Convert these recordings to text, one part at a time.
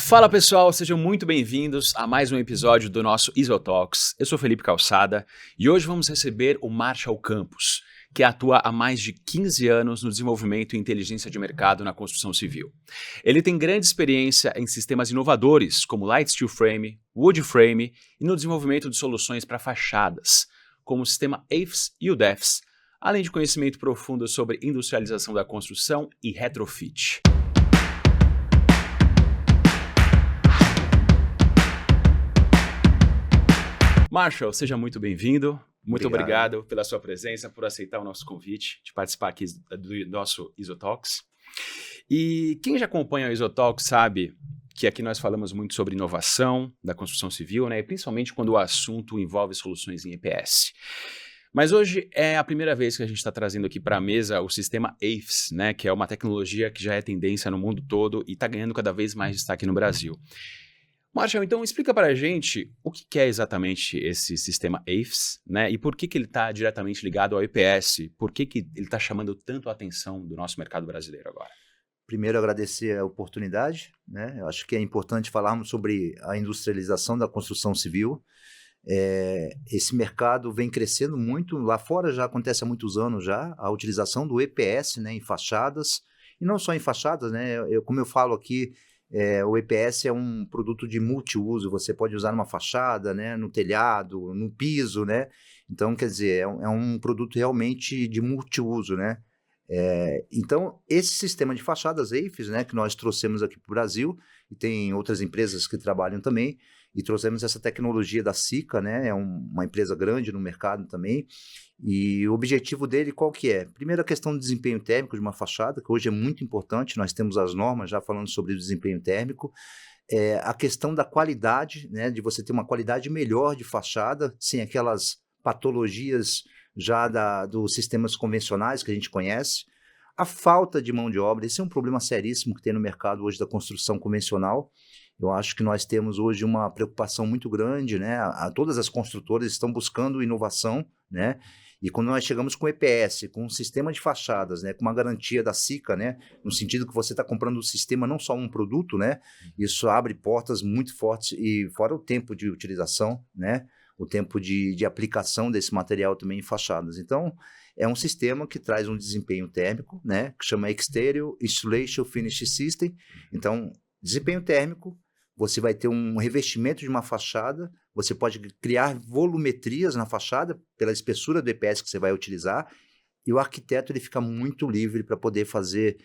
Fala pessoal, sejam muito bem-vindos a mais um episódio do nosso Isotalks. Eu sou Felipe Calçada e hoje vamos receber o Marshall Campos, que atua há mais de 15 anos no desenvolvimento e inteligência de mercado na construção civil. Ele tem grande experiência em sistemas inovadores como Light Steel Frame, Wood Frame e no desenvolvimento de soluções para fachadas, como o sistema AFES e o DEFS, além de conhecimento profundo sobre industrialização da construção e retrofit. Marshall, seja muito bem-vindo. Muito obrigado pela sua presença, por aceitar o nosso convite de participar aqui do nosso Isotalks. E quem já acompanha o Isotalks sabe que aqui nós falamos muito sobre inovação da construção civil, né? E principalmente quando o assunto envolve soluções em EPS. Mas hoje é a primeira vez que a gente está trazendo aqui para a mesa o sistema AFES, né? Que é uma tecnologia que já é tendência no mundo todo e está ganhando cada vez mais destaque no Brasil. Marshall, então explica para a gente o que é exatamente esse sistema AFES, né? E por que ele está diretamente ligado ao EPS? Por que ele está chamando tanto a atenção do nosso mercado brasileiro agora? Primeiro, agradecer a oportunidade, né? Eu acho que é importante falarmos sobre a industrialização da construção civil. Esse mercado vem crescendo muito, lá fora já acontece há muitos anos já, a utilização do EPS, né, em fachadas, e não só em fachadas, né? Como eu falo aqui, o EPS é um produto de multiuso, você pode usar numa fachada, né, no telhado, no piso, né? Então, quer dizer, é um produto realmente de multiuso, né? Então, esse sistema de fachadas AFES, né, que nós trouxemos aqui para o Brasil, e tem outras empresas que trabalham também, e trouxemos essa tecnologia da Sika, né, é uma empresa grande no mercado também, e o objetivo dele qual que é? Primeiro, a questão do desempenho térmico de uma fachada, que hoje é muito importante, nós temos as normas já falando sobre o desempenho térmico, a questão da qualidade, né, de você ter uma qualidade melhor de fachada, sem aquelas patologias já dos sistemas convencionais que a gente conhece, a falta de mão de obra, esse é um problema seríssimo que tem no mercado hoje da construção convencional. Eu acho que nós temos hoje uma preocupação muito grande, né? Todas as construtoras estão buscando inovação, né? E quando nós chegamos com EPS, com um sistema de fachadas, né, com uma garantia da Sika, né, no sentido que você está comprando um sistema, não só um produto, né, isso abre portas muito fortes e fora o tempo de utilização, né, o tempo de aplicação desse material também em fachadas. Então, é um sistema que traz um desempenho térmico, né, que chama Exterior Insulation Finish System. Então, desempenho térmico, você vai ter um revestimento de uma fachada, você pode criar volumetrias na fachada pela espessura do EPS que você vai utilizar, e o arquiteto ele fica muito livre para poder fazer,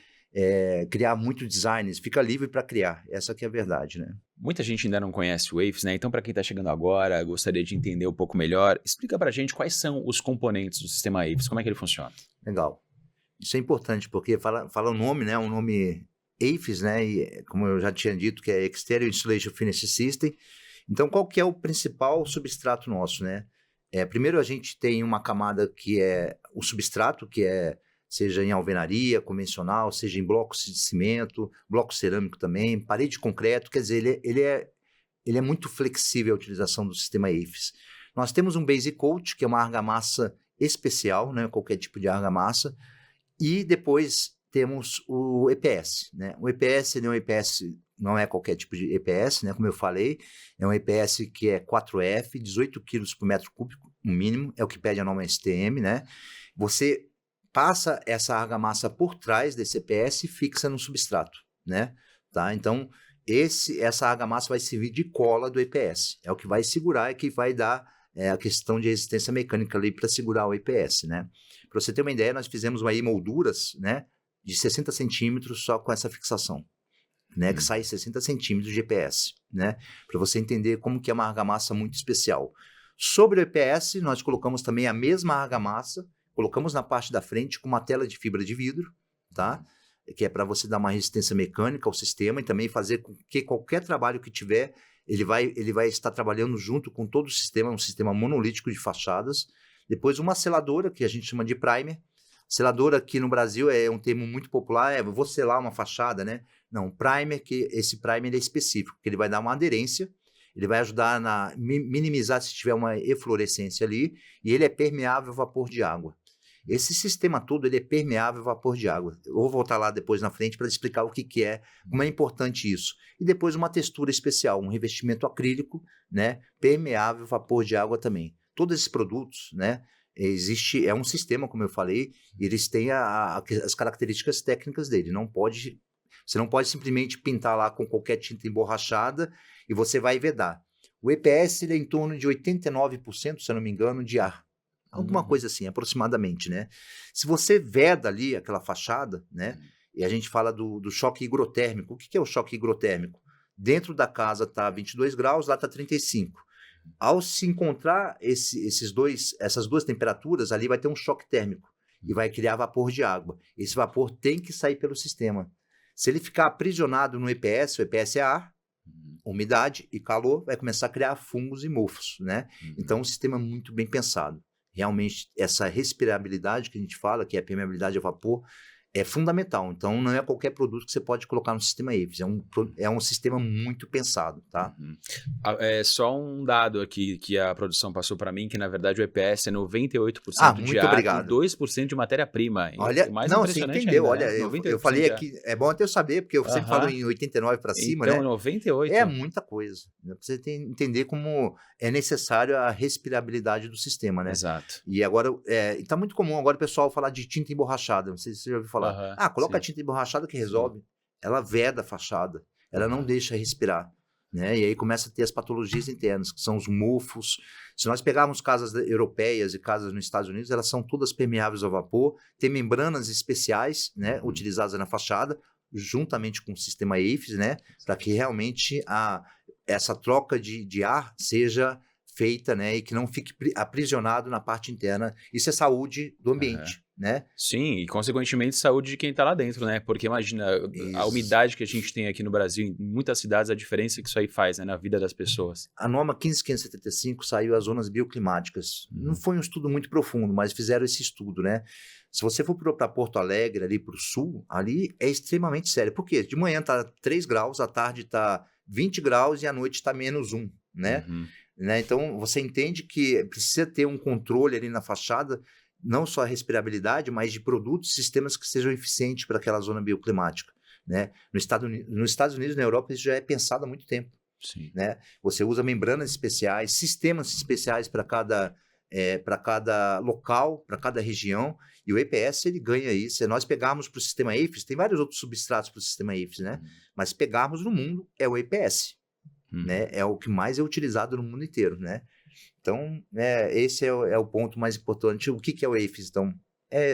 criar muito designs, fica livre para criar, essa que é a verdade, né? Muita gente ainda não conhece o AFES, né? Então, para quem está chegando agora, gostaria de entender um pouco melhor, explica para a gente quais são os componentes do sistema AFES, como é que ele funciona? Legal. Isso é importante, porque fala o nome, né? Um nome AFES, né? E, como eu já tinha dito, que é Exterior Insulation Finish System. Então, qual que é o principal substrato nosso, né? Primeiro, a gente tem uma camada que é o substrato, que seja em alvenaria convencional, seja em blocos de cimento, bloco cerâmico também, parede de concreto, quer dizer, ele é muito flexível a utilização do sistema AFES. Nós temos um base coat, que é uma argamassa especial, né? Qualquer tipo de argamassa, e depois temos o EPS, né? O EPS não é qualquer tipo de EPS, né? Como eu falei, é um EPS que é 4F, 18 kg por metro cúbico, no mínimo, é o que pede a norma STM, né? Você passa essa argamassa por trás desse EPS e fixa no substrato, né? Tá? Então, essa argamassa vai servir de cola do EPS, é o que vai segurar e que vai dar a questão de resistência mecânica ali para segurar o EPS, né? Para você ter uma ideia, nós fizemos aí molduras, né, de 60 centímetros só com essa fixação, né, que sai 60 centímetros de EPS, né, para você entender como que é uma argamassa muito especial. Sobre o EPS, nós colocamos também a mesma argamassa, colocamos na parte da frente com uma tela de fibra de vidro, tá, que é para você dar uma resistência mecânica ao sistema e também fazer com que qualquer trabalho que tiver, ele vai estar trabalhando junto com todo o sistema, um sistema monolítico de fachadas. Depois uma seladora, que a gente chama de primer. Seladora aqui no Brasil é um termo muito popular, vou selar uma fachada, né? Não, primer, que esse primer é específico, que ele vai dar uma aderência, ele vai ajudar a minimizar se tiver uma eflorescência ali, e ele é permeável ao vapor de água. Esse sistema todo ele é permeável a vapor de água. Eu vou voltar lá depois na frente para explicar o que é, como é importante isso. E depois uma textura especial, um revestimento acrílico, né, permeável a vapor de água também. Todos esses produtos, né, é um sistema, como eu falei, e eles têm as características técnicas dele. Você não pode simplesmente pintar lá com qualquer tinta emborrachada e você vai vedar. O EPS ele é em torno de 89%, se eu não me engano, de ar. Alguma coisa assim, aproximadamente, né? Se você veda ali aquela fachada, né? E a gente fala do choque higrotérmico. O que é o choque higrotérmico? Dentro da casa está 22 graus, lá está 35. Ao se encontrar essas duas temperaturas, ali vai ter um choque térmico e vai criar vapor de água. Esse vapor tem que sair pelo sistema. Se ele ficar aprisionado no EPS, o EPS é ar, umidade e calor, vai começar a criar fungos e mofos, né? Então, um sistema muito bem pensado. Realmente, essa respirabilidade que a gente fala, que é a permeabilidade a vapor, é fundamental. Então, não é qualquer produto que você pode colocar no sistema EIFS. É um sistema muito pensado, tá? É só um dado aqui que a produção passou para mim, que na verdade o EPS é 98% de muito ar obrigado. e 2% de matéria-prima. Olha, mais não, você entendeu. Ainda, olha, né? eu falei aqui, é bom até eu saber, porque eu sempre falo em 89 para cima, então, né? 98. É muita coisa. Né? Pra você entender como é necessário a respirabilidade do sistema, né? Exato. E agora, está muito comum agora o pessoal falar de tinta emborrachada. Não sei se você já ouviu falar. Coloca a tinta emborrachada que resolve. Ela veda a fachada. Ela não deixa respirar. Né? E aí começa a ter as patologias internas, que são os mofos. Se nós pegarmos casas europeias e casas nos Estados Unidos, elas são todas permeáveis ao vapor, tem membranas especiais, né, utilizadas na fachada, juntamente com o sistema EIFS, né, para que realmente essa troca de ar seja feita, né, e que não fique aprisionado na parte interna. Isso é saúde do ambiente, né? Sim, e consequentemente saúde de quem está lá dentro, né? Porque imagina, a umidade que a gente tem aqui no Brasil, em muitas cidades, a diferença que isso aí faz, né, na vida das pessoas. A norma 15575 saiu as zonas bioclimáticas. Não foi um estudo muito profundo, mas fizeram esse estudo, né? Se você for para Porto Alegre, ali para o sul, ali é extremamente sério. Por quê? De manhã está 3 graus, à tarde está 20 graus e à noite está -1, né? Né? Então, você entende que precisa ter um controle ali na fachada, não só a respirabilidade, mas de produtos, sistemas que sejam eficientes para aquela zona bioclimática. Né? Nos Estados Unidos e na Europa, isso já é pensado há muito tempo. Sim. Né? Você usa membranas especiais, sistemas especiais para cada local, para cada região, e o EPS ele ganha isso. Se nós pegarmos para o sistema EIFS, tem vários outros substratos para o sistema EIFS, né? Mas se pegarmos no mundo, é o EPS. Né? É o que mais é utilizado no mundo inteiro, né? Então, esse é o ponto mais importante. O que é o EIFS? Então,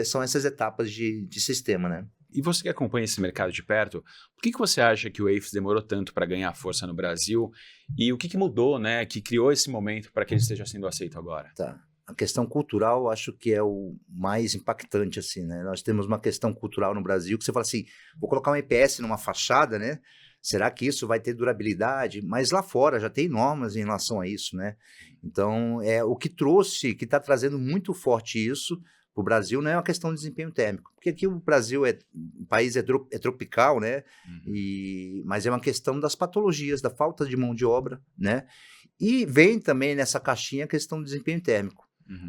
são essas etapas de sistema, né? E você que acompanha esse mercado de perto, por que você acha que o EIFS demorou tanto para ganhar força no Brasil? E o que mudou, né? Que criou esse momento para que ele esteja sendo aceito agora? Tá. A questão cultural, acho que é o mais impactante, assim, né? Nós temos uma questão cultural no Brasil que você fala assim, vou colocar um EPS numa fachada, né? Será que isso vai ter durabilidade? Mas lá fora já tem normas em relação a isso, né? Então, o que está trazendo muito forte isso para o Brasil não é uma questão de desempenho térmico, porque aqui o Brasil o país é tropical, né? Mas é uma questão das patologias, da falta de mão de obra, né? E vem também nessa caixinha a questão do desempenho térmico.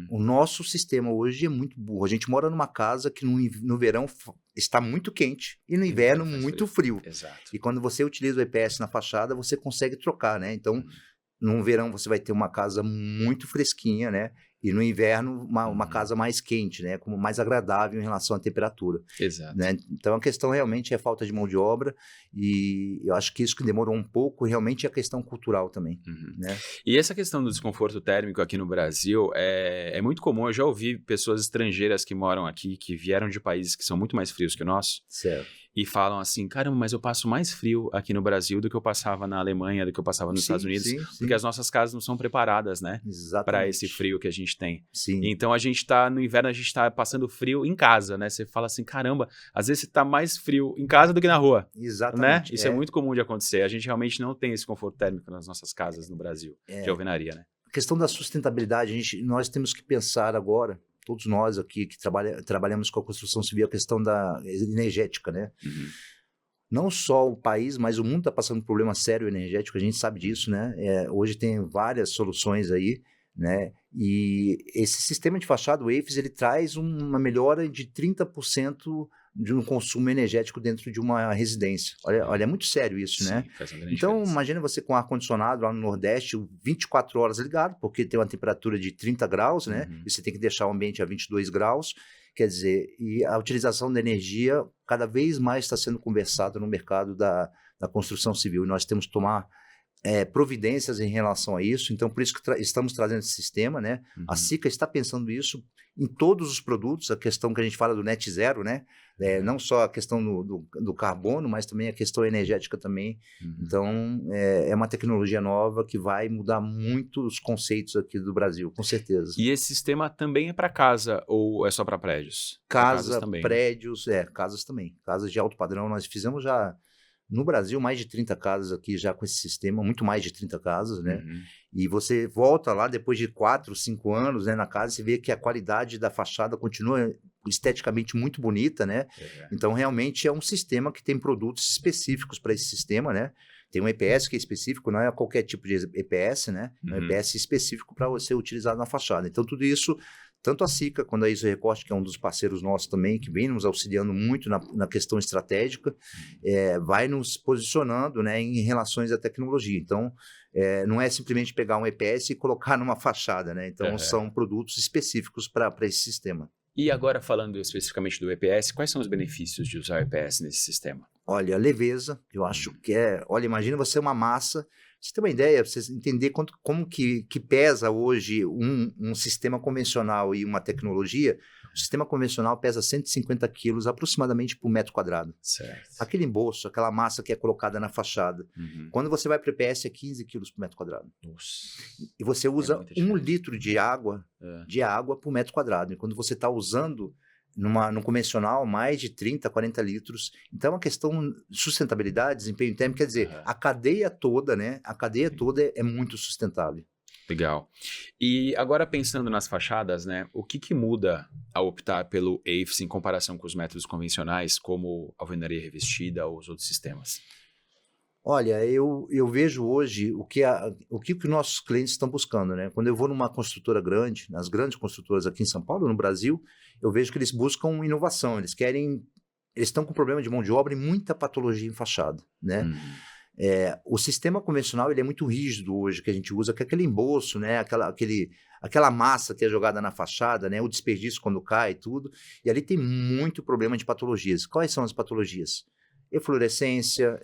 O nosso sistema hoje é muito burro. A gente mora numa casa que no verão está muito quente e no inverno muito frio. Exato. E quando você utiliza o EPS na fachada, você consegue trocar, né? Então, no verão você vai ter uma casa muito fresquinha, né? E no inverno uma casa mais quente, né? Como mais agradável em relação à temperatura. Exato. Né? Então a questão realmente é a falta de mão de obra e eu acho que isso que demorou um pouco realmente é a questão cultural também. Né? E essa questão do desconforto térmico aqui no Brasil é muito comum. Eu já ouvi pessoas estrangeiras que moram aqui, que vieram de países que são muito mais frios que o nosso. Certo. E falam assim, caramba, mas eu passo mais frio aqui no Brasil do que eu passava na Alemanha, do que eu passava nos Estados Unidos, porque as nossas casas não são preparadas, né? Para esse frio que a gente tem. Sim. Então no inverno a gente está passando frio em casa, né? Você fala assim, caramba, às vezes você está mais frio em casa do que na rua. Exatamente. Né? Isso é muito comum de acontecer. A gente realmente não tem esse conforto térmico nas nossas casas no Brasil, de alvenaria, né? A questão da sustentabilidade, nós temos que pensar agora, todos nós aqui que trabalhamos com a construção civil, a questão da energética, né? Não só o país, mas o mundo está passando por um problema sério energético, a gente sabe disso, né? Hoje tem várias soluções aí, né? E esse sistema de fachada, o AFES, ele traz uma melhora de 30% de um consumo energético dentro de uma residência. Olha, é muito sério isso, Sim, né? faz uma grande Então, diferença. imagina você com ar-condicionado lá no Nordeste, 24 horas ligado, porque tem uma temperatura de 30 graus, né? E você tem que deixar o ambiente a 22 graus. Quer dizer, e a utilização da energia cada vez mais está sendo conversada no mercado da construção civil. E nós temos que tomar providências em relação a isso, então por isso que estamos trazendo esse sistema, né? A Sika está pensando isso em todos os produtos, a questão que a gente fala do net zero, né? Não só a questão do carbono, mas também a questão energética também. Então, é uma tecnologia nova que vai mudar muito os conceitos aqui do Brasil, com certeza. E esse sistema também é para casa ou é só para prédios? Casa, também, prédios, casas também. Casas de alto padrão, nós fizemos já no Brasil, mais de 30 casas aqui já com esse sistema, muito mais de 30 casas, né? E você volta lá depois de 4, 5 anos, né, na casa, você vê que a qualidade da fachada continua esteticamente muito bonita, né? Então, realmente é um sistema que tem produtos específicos para esse sistema, né? Tem um EPS que é específico, não é qualquer tipo de EPS, né? É um EPS específico para ser utilizado na fachada. Então, tudo isso, tanto a Sika quanto a ISO Recorte, que é um dos parceiros nossos também, que vem nos auxiliando muito na questão estratégica, vai nos posicionando, né, em relações à tecnologia. Então, não é simplesmente pegar um EPS e colocar numa fachada, né? Então, são produtos específicos para esse sistema. E agora, falando especificamente do EPS, quais são os benefícios de usar o EPS nesse sistema? Olha, leveza, eu acho que Olha, imagina você uma massa. Você tem uma ideia, você entender como que pesa hoje um sistema convencional e uma tecnologia. O sistema convencional pesa 150 quilos aproximadamente por metro quadrado. Certo. Aquele embolso, aquela massa que é colocada na fachada. Quando você vai para o EPS é 15 quilos por metro quadrado. Nossa. E você usa 1 litro de água por metro quadrado. E quando você está usando no convencional, mais de 30, 40 litros. Então, a questão de sustentabilidade, desempenho térmico, quer dizer, a cadeia toda, né? A cadeia toda é muito sustentável. Legal. E agora pensando nas fachadas, né? O que muda ao optar pelo AFES em comparação com os métodos convencionais, como alvenaria revestida ou os outros sistemas? Olha, eu vejo hoje o que os nossos clientes estão buscando, né? Quando eu vou numa construtora grande, nas grandes construtoras aqui em São Paulo, no Brasil, eu vejo que eles buscam inovação, eles estão com problema de mão de obra e muita patologia em fachada, né? O sistema convencional ele é muito rígido hoje, que a gente usa, que é aquele embolso, né? Aquela massa que é jogada na fachada, né? O desperdício quando cai e tudo, e ali tem muito problema de patologias. Quais são as patologias? Eflorescência,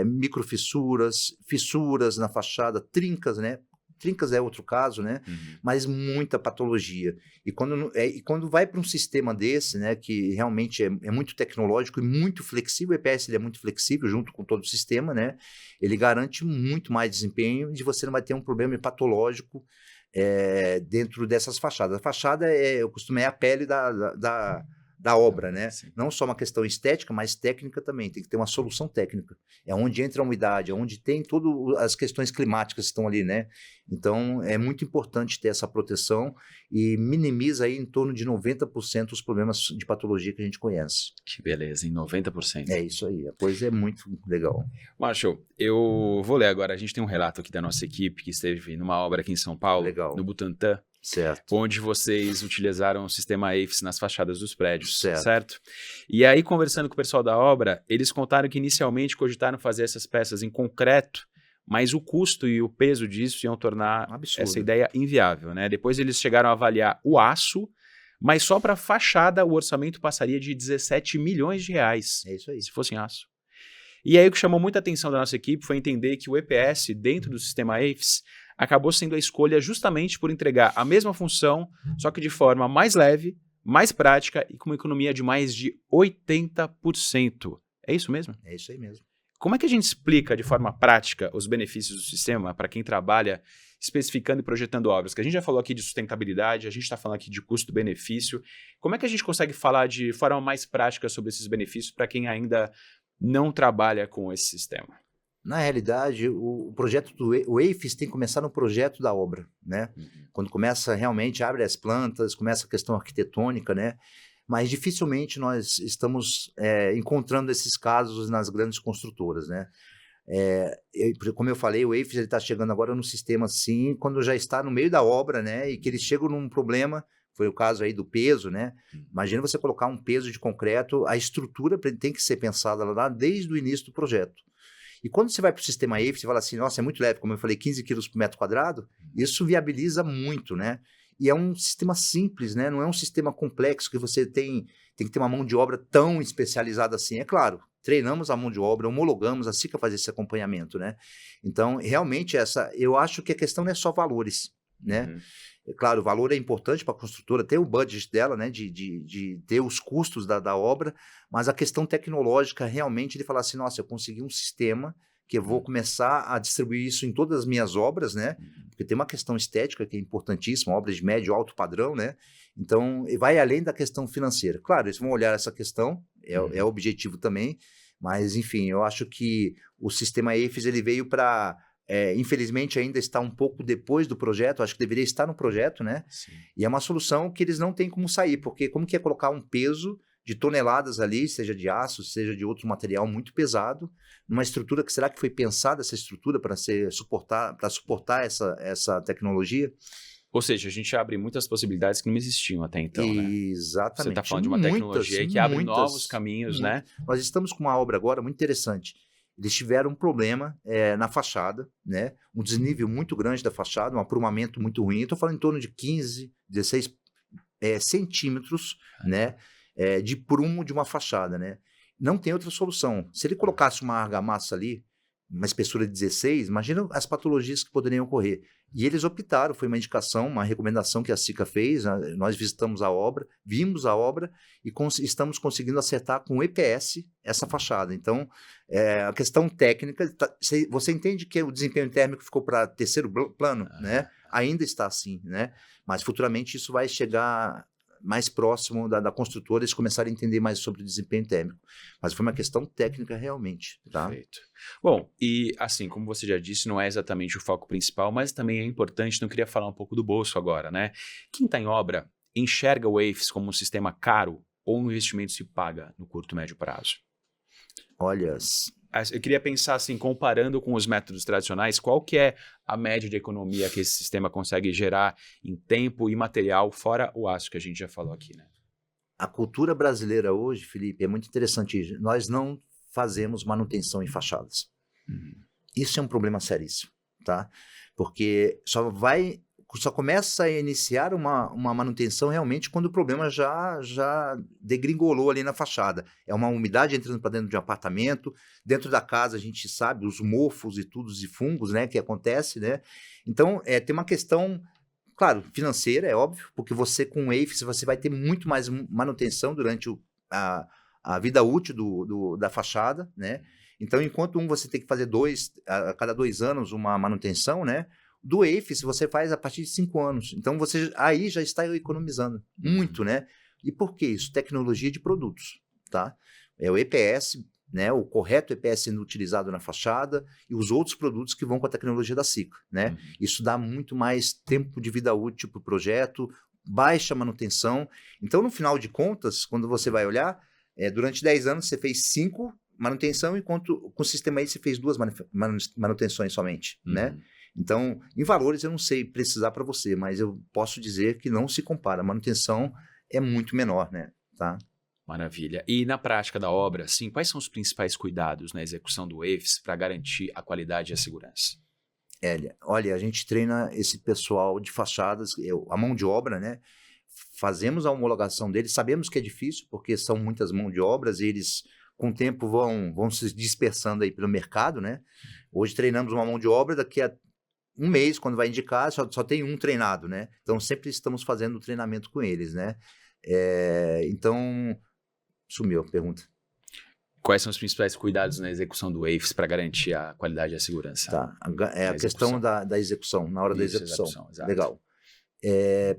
microfissuras, fissuras na fachada, trincas, né? Trincas é outro caso, né? Mas muita patologia. E quando vai para um sistema desse, né, que realmente é muito tecnológico e muito flexível, o EPS ele é muito flexível junto com todo o sistema, né? Ele garante muito mais desempenho e você não vai ter um problema patológico dentro dessas fachadas. A fachada, eu costumo, é a pele da obra, né? Sim. Não só uma questão estética, mas técnica também. Tem que ter uma solução técnica. É onde entra a umidade, é onde tem todas as questões climáticas que estão ali, né? Então, é muito importante ter essa proteção e minimiza aí em torno de 90% os problemas de patologia que a gente conhece. Que beleza, em 90%. É isso aí, a coisa é muito legal. Marshall, eu vou ler agora. A gente tem um relato aqui da nossa equipe que esteve numa obra aqui em São Paulo, Legal. no Butantã. Certo. Onde vocês utilizaram o sistema AFES nas fachadas dos prédios, Certo. certo? E aí, conversando com o pessoal da obra, eles contaram que inicialmente cogitaram fazer essas peças em concreto, mas o custo e o peso disso iam tornar essa ideia inviável, né? Depois eles chegaram a avaliar o aço, mas só para fachada o orçamento passaria de 17 milhões de reais. É isso aí. Se fosse em aço. E aí o que chamou muita atenção da nossa equipe foi entender que o EPS dentro do sistema AFES acabou sendo a escolha justamente por entregar a mesma função, só que de forma mais leve, mais prática e com uma economia de mais de 80%. É isso mesmo? É isso aí mesmo. Como é que a gente explica de forma prática os benefícios do sistema para quem trabalha especificando e projetando obras? Que a gente já falou aqui de sustentabilidade, a gente está falando aqui de custo-benefício. Como é que a gente consegue falar de forma mais prática sobre esses benefícios para quem ainda não trabalha com esse sistema? Na realidade, o projeto o AFES tem que começar no projeto da obra, né? Quando começa realmente, abre as plantas, começa a questão arquitetônica, né? Mas dificilmente nós estamos encontrando esses casos nas grandes construtoras, né? Como eu falei, o AFES está chegando agora no sistema assim, quando já está no meio da obra, né? E que eles chegam num problema, foi o caso aí do peso, né? Imagina você colocar um peso de concreto, a estrutura tem que ser pensada lá desde o início do projeto. E quando você vai para o sistema AFES, você fala assim, nossa, é muito leve, como eu falei, 15 quilos por metro quadrado, isso viabiliza muito, né? E é um sistema simples, né? Não é um sistema complexo que você tem que ter uma mão de obra tão especializada assim. É claro, treinamos a mão de obra, homologamos, a SICA faz esse acompanhamento, né? Então, realmente, eu acho que a questão não é só valores, né? É claro, o valor é importante para a construtora ter o budget dela, né? De ter os custos da obra, mas a questão tecnológica, realmente, de falar assim, nossa, eu consegui um sistema que eu vou começar a distribuir isso em todas as minhas obras, né? Porque tem uma questão estética que é importantíssima, obras de médio, alto padrão, né? Então, vai além da questão financeira. Claro, eles vão olhar essa questão, é objetivo também, mas, enfim, eu acho que o sistema AFES, ele veio para... infelizmente, ainda está um pouco depois do projeto, acho que deveria estar no projeto, né? Sim. E é uma solução que eles não têm como sair, porque como que é colocar um peso de toneladas ali, seja de aço, seja de outro material muito pesado, numa estrutura que será que foi pensada essa estrutura para suportar essa tecnologia? Ou seja, a gente abre muitas possibilidades que não existiam até então, né? Exatamente. Você está falando de uma tecnologia que abre novos caminhos, né? Nós estamos com uma obra agora muito interessante. Eles tiveram um problema na fachada, né? Um desnível muito grande da fachada, um aprumamento muito ruim. Estou falando em torno de 15, 16 centímetros, né? De prumo de uma fachada, né? Não tem outra solução. Se ele colocasse uma argamassa ali, uma espessura de 16, imagina as patologias que poderiam ocorrer. E eles optaram, foi uma indicação, uma recomendação que a SICA fez, nós visitamos a obra, vimos a obra e estamos conseguindo acertar com o EPS essa fachada. Então, a questão técnica, você entende que o desempenho térmico ficou para terceiro plano, né? Ainda está assim, né? Mas futuramente isso vai chegar mais próximo da construtora, eles começarem a entender mais sobre o desempenho térmico. Mas foi uma questão técnica realmente. Tá? Perfeito. Bom, e assim, como você já disse, não é exatamente o foco principal, mas também é importante, não queria falar um pouco do bolso agora, né? Quem está em obra enxerga o AFES como um sistema caro ou um investimento se paga no curto e médio prazo? Olha... Eu queria pensar assim, comparando com os métodos tradicionais, qual que é a média de economia que esse sistema consegue gerar em tempo e material, fora o aço que a gente já falou aqui, né? A cultura brasileira hoje, Felipe, é muito interessante. Nós não fazemos manutenção em fachadas. Isso é um problema seríssimo, tá? Porque só começa a iniciar uma manutenção realmente quando o problema já degringolou ali na fachada. É uma umidade entrando para dentro de um apartamento, dentro da casa a gente sabe os mofos e tudo, e fungos, né, que acontece, né? Então, tem uma questão, claro, financeira, é óbvio, porque você com o AFES você vai ter muito mais manutenção durante a vida útil da fachada, né? Então, enquanto você tem que fazer a cada 2 anos uma manutenção, né? Do AFES você faz a partir de 5 anos. Então, você aí já está economizando muito, né? E por que isso? Tecnologia de produtos, tá? É o EPS, né? O correto EPS sendo utilizado na fachada e os outros produtos que vão com a tecnologia da SICA, né? Isso dá muito mais tempo de vida útil para o projeto, baixa manutenção. Então, no final de contas, quando você vai olhar, durante 10 anos você fez 5 manutenção, enquanto com o sistema aí você fez 2 manutenções somente, né? Então, em valores eu não sei precisar para você, mas eu posso dizer que não se compara. A manutenção é muito menor, né? Tá? Maravilha. E na prática da obra, assim, quais são os principais cuidados na execução do AFES para garantir a qualidade e a segurança? Olha, a gente treina esse pessoal de fachadas, a mão de obra, né? Fazemos a homologação deles, sabemos que é difícil, porque são muitas mãos de obras e eles, com o tempo, vão se dispersando aí pelo mercado, né? Hoje treinamos uma mão de obra, daqui a 1 mês, quando vai indicar, só tem um treinado, né? Então, sempre estamos fazendo o treinamento com eles, né? Então, sumiu a pergunta. Quais são os principais cuidados na execução do AFES para garantir a qualidade e a segurança? Tá, a questão da execução, na hora da execução. Legal.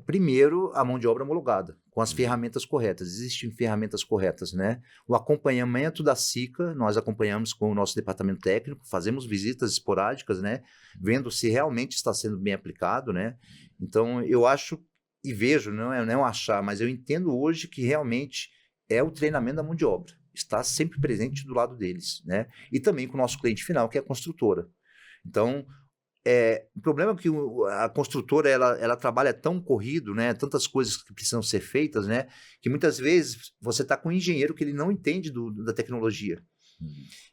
Primeiro, a mão de obra homologada, com as ferramentas corretas. Existem ferramentas corretas, né? O acompanhamento da SICA, nós acompanhamos com o nosso departamento técnico, fazemos visitas esporádicas, né? Vendo se realmente está sendo bem aplicado, né? Então, eu acho e vejo, não é um achar, mas eu entendo hoje que realmente é o treinamento da mão de obra. está sempre presente do lado deles, né? E também com o nosso cliente final, que é a construtora. Então, o problema é que a construtora ela trabalha tão corrido, né? Tantas coisas que precisam ser feitas, né? Que muitas vezes você está com um engenheiro que ele não entende da tecnologia.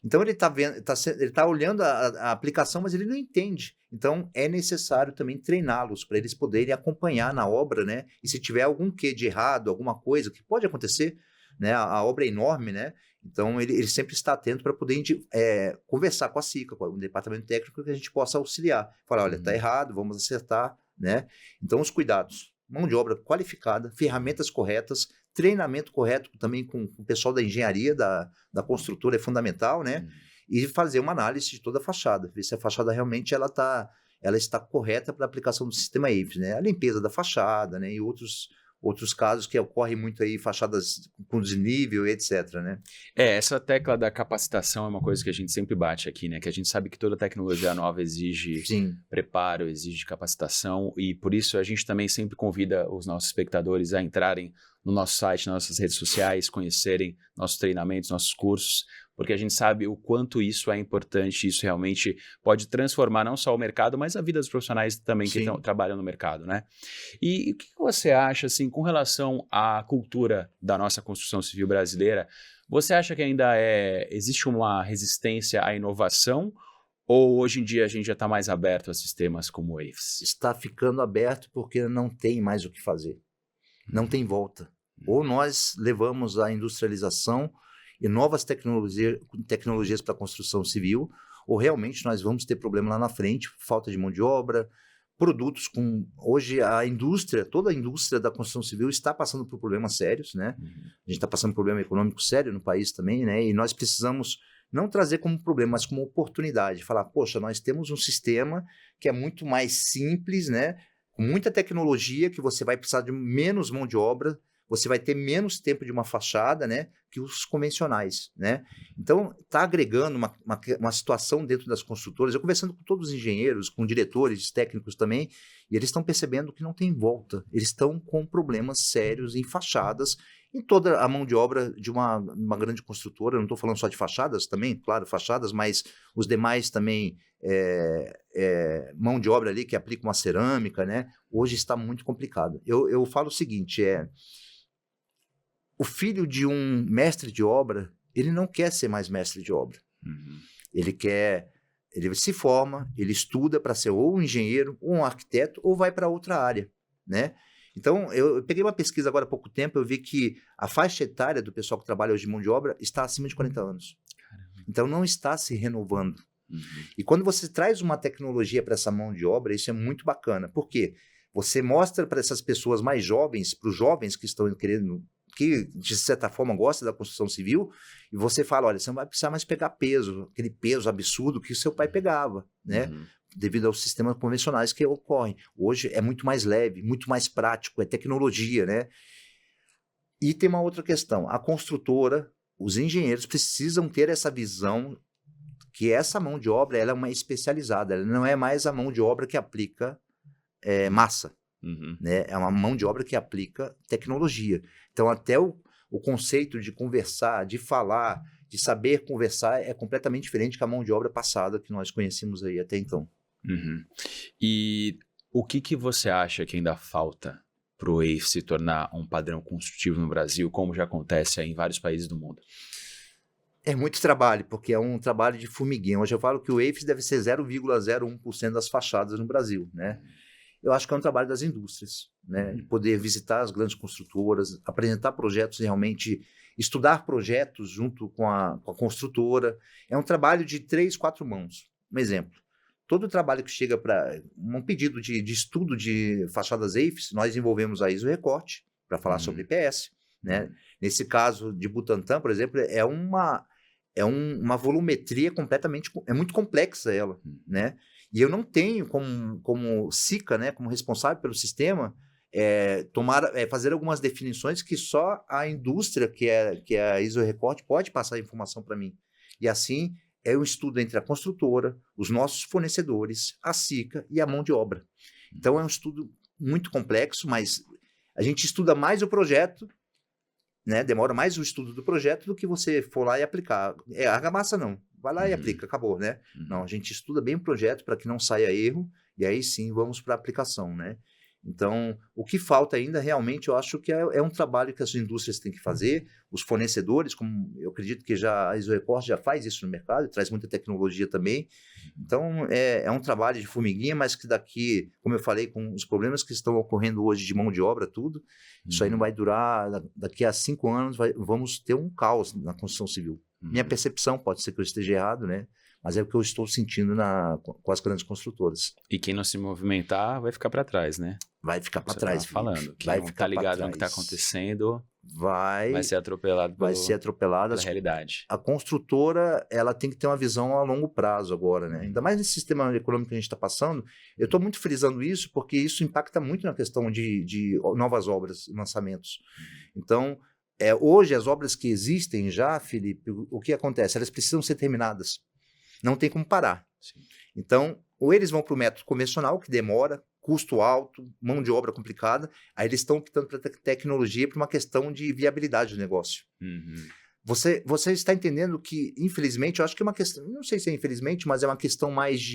Então ele está vendo, ele está olhando a aplicação, mas ele não entende. Então é necessário também treiná-los para eles poderem acompanhar na obra, né? E se tiver algum quê de errado, alguma coisa que pode acontecer, né? A obra é enorme, né? Então ele sempre está atento para poder conversar com a SICA, com o departamento técnico, que a gente possa auxiliar. Falar, olha, está errado, vamos acertar, né? Então os cuidados, mão de obra qualificada, ferramentas corretas, treinamento correto também com o pessoal da engenharia, da construtora é fundamental, né? E fazer uma análise de toda a fachada, ver se a fachada realmente ela está correta para a aplicação do sistema EIFS, né? A limpeza da fachada, né? E outros casos que ocorrem muito aí, fachadas com desnível, etc, né? Essa tecla da capacitação é uma coisa que a gente sempre bate aqui, né? Que a gente sabe que toda tecnologia nova exige preparo, exige capacitação, e por isso a gente também sempre convida os nossos espectadores a entrarem no nosso site, nas nossas redes sociais, conhecerem nossos treinamentos, nossos cursos, porque a gente sabe o quanto isso é importante, isso realmente pode transformar não só o mercado, mas a vida dos profissionais também que trabalham no mercado, né? E o que você acha, assim, com relação à cultura da nossa construção civil brasileira? Você acha que ainda existe uma resistência à inovação, ou hoje em dia a gente já está mais aberto a sistemas como o EIFS? Está ficando aberto porque não tem mais o que fazer. Não tem volta. Ou nós levamos a industrialização e novas tecnologias para a construção civil, ou realmente nós vamos ter problema lá na frente, falta de mão de obra, produtos com... Hoje toda a indústria da construção civil está passando por problemas sérios, né? A gente está passando por problema econômico sério no país também, né? E nós precisamos não trazer como problema, mas como oportunidade. Falar, poxa, nós temos um sistema que é muito mais simples, né? Com muita tecnologia, que você vai precisar de menos mão de obra, você vai ter menos tempo de uma fachada, né, que os convencionais, né? Então, está agregando uma situação dentro das construtoras. Eu conversando com todos os engenheiros, com diretores técnicos também, e eles estão percebendo que não tem volta. Eles estão com problemas sérios em fachadas, em toda a mão de obra de uma grande construtora. Eu não estou falando só de fachadas também, claro, fachadas, mas os demais também, mão de obra ali que aplica uma cerâmica, né? Hoje está muito complicado. Eu falo o seguinte, o filho de um mestre de obra, ele não quer ser mais mestre de obra. Ele se forma, ele estuda para ser ou um engenheiro, ou um arquiteto, ou vai para outra área, né? Então, eu peguei uma pesquisa agora há pouco tempo, eu vi que a faixa etária do pessoal que trabalha hoje de mão de obra está acima de 40 anos. Então, não está se renovando. E quando você traz uma tecnologia para essa mão de obra, isso é muito bacana. Por quê? Você mostra para essas pessoas mais jovens, para os jovens que estão querendo... que de certa forma gosta da construção civil, e você fala, olha, você não vai precisar mais pegar peso, aquele peso absurdo que seu pai pegava, né? Devido aos sistemas convencionais que ocorrem. Hoje é muito mais leve, muito mais prático, é tecnologia, né? E tem uma outra questão, a construtora, os engenheiros precisam ter essa visão que essa mão de obra ela é uma especializada, ela não é mais a mão de obra que aplica massa. Né? É uma mão de obra que aplica tecnologia. Então, até o conceito de conversar, de falar, de saber conversar é completamente diferente que a mão de obra passada que nós conhecemos aí até então. E o que você acha que ainda falta para o EIFS se tornar um padrão construtivo no Brasil, como já acontece aí em vários países do mundo? É muito trabalho, porque é um trabalho de formiguinha. Hoje eu falo que o EIFS deve ser 0,01% das fachadas no Brasil, né? Eu acho que é um trabalho das indústrias, né? De poder visitar as grandes construtoras, apresentar projetos, realmente estudar projetos junto com a construtora. É um trabalho de 3, 4 mãos. Um exemplo, todo trabalho que chega para um pedido de estudo de fachadas EIFS, nós envolvemos a ISO Recorte para falar sobre IPS, né? Nesse caso de Butantã, por exemplo, é uma volumetria completamente... É muito complexa ela, né? E eu não tenho como SICA, né, como responsável pelo sistema, fazer algumas definições que só a indústria, que é a ISO Recorte, pode passar a informação para mim. E assim, é um estudo entre a construtora, os nossos fornecedores, a SICA e a mão de obra. Então, é um estudo muito complexo, mas a gente estuda mais o projeto né? Demora mais o estudo do projeto do que você for lá e aplicar. Argamassa não. Vai lá e aplica, acabou, né? Não, a gente estuda bem o projeto para que não saia erro e aí sim vamos para a aplicação, né? Então, o que falta ainda realmente, eu acho que é um trabalho que as indústrias têm que fazer, os fornecedores, como eu acredito que já a IsoReport já faz isso no mercado, traz muita tecnologia também. Então, é um trabalho de formiguinha, mas que daqui, como eu falei, com os problemas que estão ocorrendo hoje de mão de obra, tudo, isso aí não vai durar, daqui a 5 anos vamos ter um caos na construção civil. Minha percepção, pode ser que eu esteja errado, né? Mas é o que eu estou sentindo com as grandes construtoras. E quem não se movimentar vai ficar para trás, né? Vai ficar para trás. Falando. Quem vai não ficar tá ligado no que está acontecendo vai ser atropelado pela realidade. A construtora, ela tem que ter uma visão a longo prazo agora, né? Ainda mais nesse sistema econômico que a gente está passando. Eu estou muito frisando isso porque isso impacta muito na questão de novas obras, lançamentos. Então, hoje as obras que existem já, Felipe, o que acontece? Elas precisam ser terminadas. Não tem como parar. Sim. Então, ou eles vão para o método convencional, que demora, custo alto, mão de obra complicada, aí eles estão optando para tecnologia para uma questão de viabilidade do negócio. Você está entendendo que, infelizmente, eu acho que é uma questão, não sei se é infelizmente, mas é uma questão mais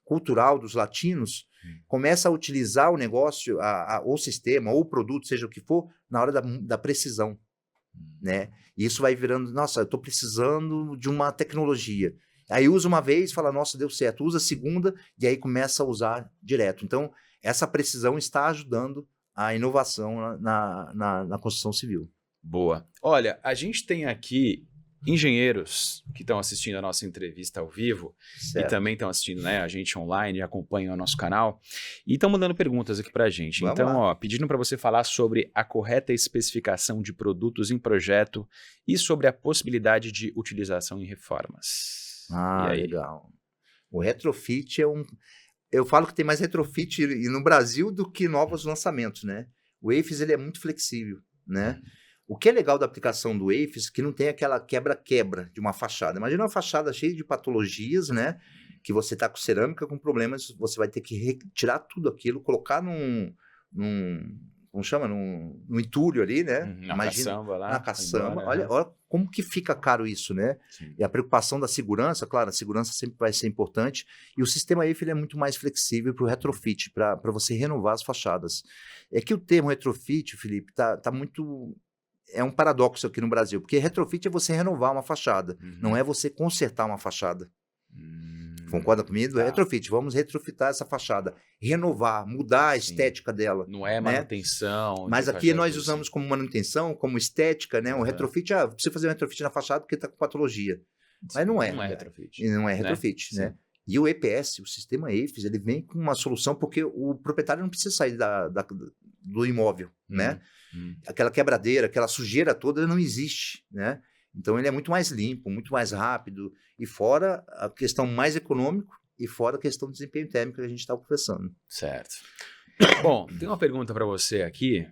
cultural dos latinos, começa a utilizar o negócio, ou o sistema, ou o produto, seja o que for, na hora da precisão. Né? E isso vai virando, nossa, eu estou precisando de uma tecnologia. Aí usa uma vez, fala, nossa, deu certo. Usa a segunda e aí começa a usar direto. Então, essa precisão está ajudando a inovação na construção civil. Boa. Olha, a gente tem aqui engenheiros que estão assistindo a nossa entrevista ao vivo e também estão assistindo, né, a gente online e acompanham o nosso canal e estão mandando perguntas aqui para a gente. Vamos então, lá. Pedindo para você falar sobre a correta especificação de produtos em projeto e sobre a possibilidade de utilização em reformas. Legal. O retrofit eu falo que tem mais retrofit no Brasil do que novos lançamentos, né? O AFES, ele é muito flexível, né? O que é legal da aplicação do AFES é que não tem aquela quebra-quebra de uma fachada. Imagina uma fachada cheia de patologias, né? Que você está com cerâmica com problemas, você vai ter que retirar tudo aquilo, colocar como chama? Num entulho ali, né? Caçamba lá. Na caçamba. Olha como que fica caro isso, né? Sim. E a preocupação da segurança, claro, a segurança sempre vai ser importante. E o sistema AFE, ele é muito mais flexível para o retrofit, para você renovar as fachadas. É que o termo retrofit, Felipe, tá muito... É um paradoxo aqui no Brasil, porque retrofit é você renovar uma fachada, não é você consertar uma fachada. Concorda comigo? Tá. Retrofit, vamos retrofitar essa fachada, renovar, mudar a estética dela. Não é manutenção. Né? Mas aqui nós usamos como manutenção, como estética, né? O retrofit, precisa fazer um retrofit na fachada porque está com patologia. Mas não é. Não é retrofit. E não é retrofit, né? E o EPS, o sistema AFES, ele vem com uma solução porque o proprietário não precisa sair do imóvel, né? Aquela quebradeira, aquela sujeira toda não existe, né? Então, ele é muito mais limpo, muito mais rápido, e fora a questão mais econômica, e fora a questão do desempenho térmico que a gente está conversando. Certo. Bom, tem uma pergunta para você aqui,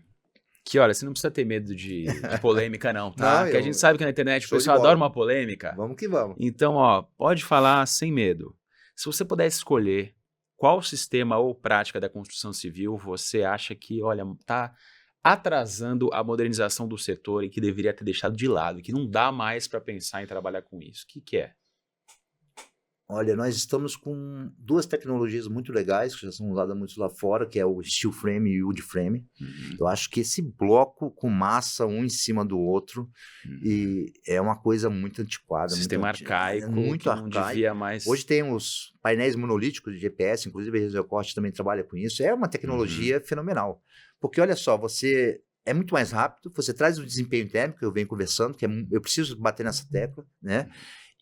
que, olha, você não precisa ter medo de polêmica não, tá? Porque a gente sabe que na internet o pessoal adora uma polêmica. Vamos que vamos. Então, pode falar sem medo. Se você pudesse escolher qual sistema ou prática da construção civil você acha que, olha, está atrasando a modernização do setor e que deveria ter deixado de lado, que não dá mais para pensar em trabalhar com isso? O que é? Olha, nós estamos com duas tecnologias muito legais, que já são usadas muito lá fora, que é o steel frame e o wood frame. Eu acho que esse bloco com massa um em cima do outro e é uma coisa muito antiquada. Sistema arcaico, muito arcaico. Não devia mais... Hoje tem os painéis monolíticos de GPS, inclusive a Resocorte também trabalha com isso. É uma tecnologia fenomenal. Porque olha só, você é muito mais rápido, você traz o desempenho térmico, que eu venho conversando, que eu preciso bater nessa tecla, né?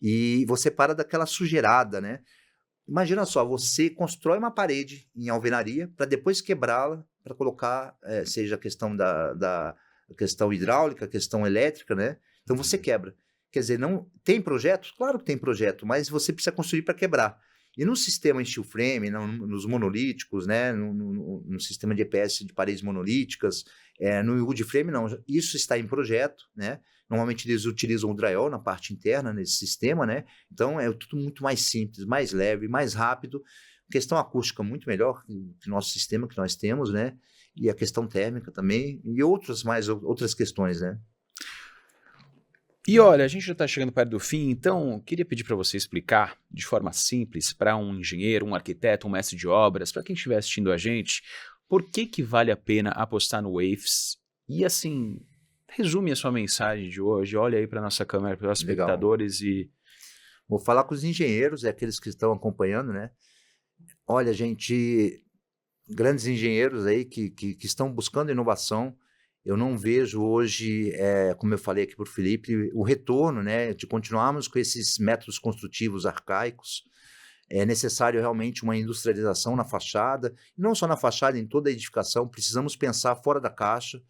E você para daquela sujeirada, né? Imagina só, você constrói uma parede em alvenaria para depois quebrá-la, para colocar, seja a questão da questão hidráulica, a questão elétrica, né? Então você quebra. Quer dizer, não tem projetos? Claro que tem projeto, mas você precisa construir para quebrar. E no sistema em steel frame, nos monolíticos, né? no sistema de EPS de paredes monolíticas, no wood frame, não. Isso está em projeto, né? Normalmente eles utilizam o drywall na parte interna nesse sistema, né? Então é tudo muito mais simples, mais leve, mais rápido. Questão acústica muito melhor que o nosso sistema que nós temos, né? E a questão térmica também, e outras questões, né? E olha, a gente já está chegando perto do fim, então queria pedir para você explicar de forma simples para um engenheiro, um arquiteto, um mestre de obras, para quem estiver assistindo a gente, por que vale a pena apostar no Wafes? E assim, resume a sua mensagem de hoje, olha aí para nossa câmera, para os Legal. espectadores e... Vou falar com os engenheiros, aqueles que estão acompanhando, né? Olha, gente, grandes engenheiros aí que estão buscando inovação. Eu não vejo hoje, como eu falei aqui para o Felipe, o retorno, né, de continuarmos com esses métodos construtivos arcaicos. É necessário realmente uma industrialização na fachada, e não só na fachada, em toda a edificação. Precisamos pensar fora da caixa.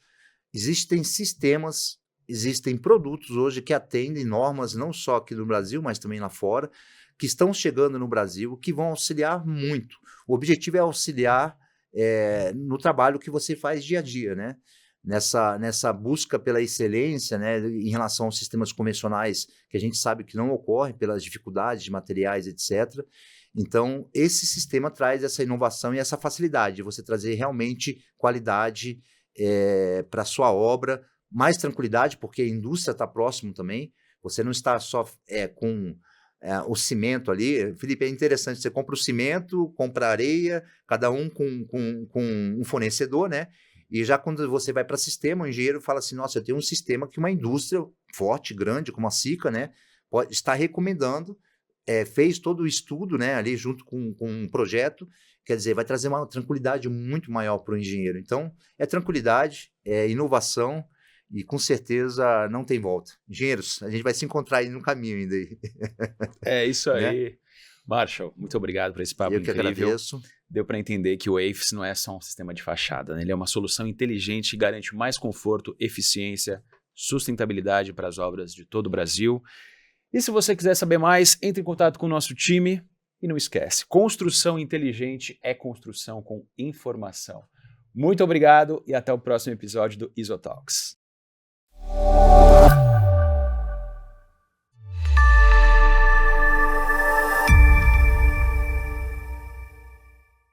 Existem sistemas, existem produtos hoje que atendem normas, não só aqui no Brasil, mas também lá fora, que estão chegando no Brasil, que vão auxiliar muito. O objetivo é auxiliar no trabalho que você faz dia a dia, né? Nessa busca pela excelência, né, em relação aos sistemas convencionais, que a gente sabe que não ocorre pelas dificuldades de materiais, etc. Então, esse sistema traz essa inovação e essa facilidade de você trazer realmente qualidade para a sua obra, mais tranquilidade, porque a indústria está próximo também. Você não está só com o cimento ali. Felipe, é interessante, você compra o cimento, compra a areia, cada um com um fornecedor, né? E já quando você vai para sistema, o engenheiro fala assim, nossa, eu tenho um sistema que uma indústria forte, grande, como a Sika, né, está recomendando, fez todo o estudo, né, ali junto com um projeto, quer dizer, vai trazer uma tranquilidade muito maior para o engenheiro. Então, é tranquilidade, é inovação e com certeza não tem volta. Engenheiros, a gente vai se encontrar aí no caminho ainda. Aí. É isso aí. Né? Marshall, muito obrigado por esse papo incrível. Eu que agradeço. Deu para entender que o Wafes não é só um sistema de fachada, né? Ele é uma solução inteligente que garante mais conforto, eficiência, sustentabilidade para as obras de todo o Brasil. E se você quiser saber mais, entre em contato com o nosso time e não esquece, construção inteligente é construção com informação. Muito obrigado e até o próximo episódio do IsoTalks.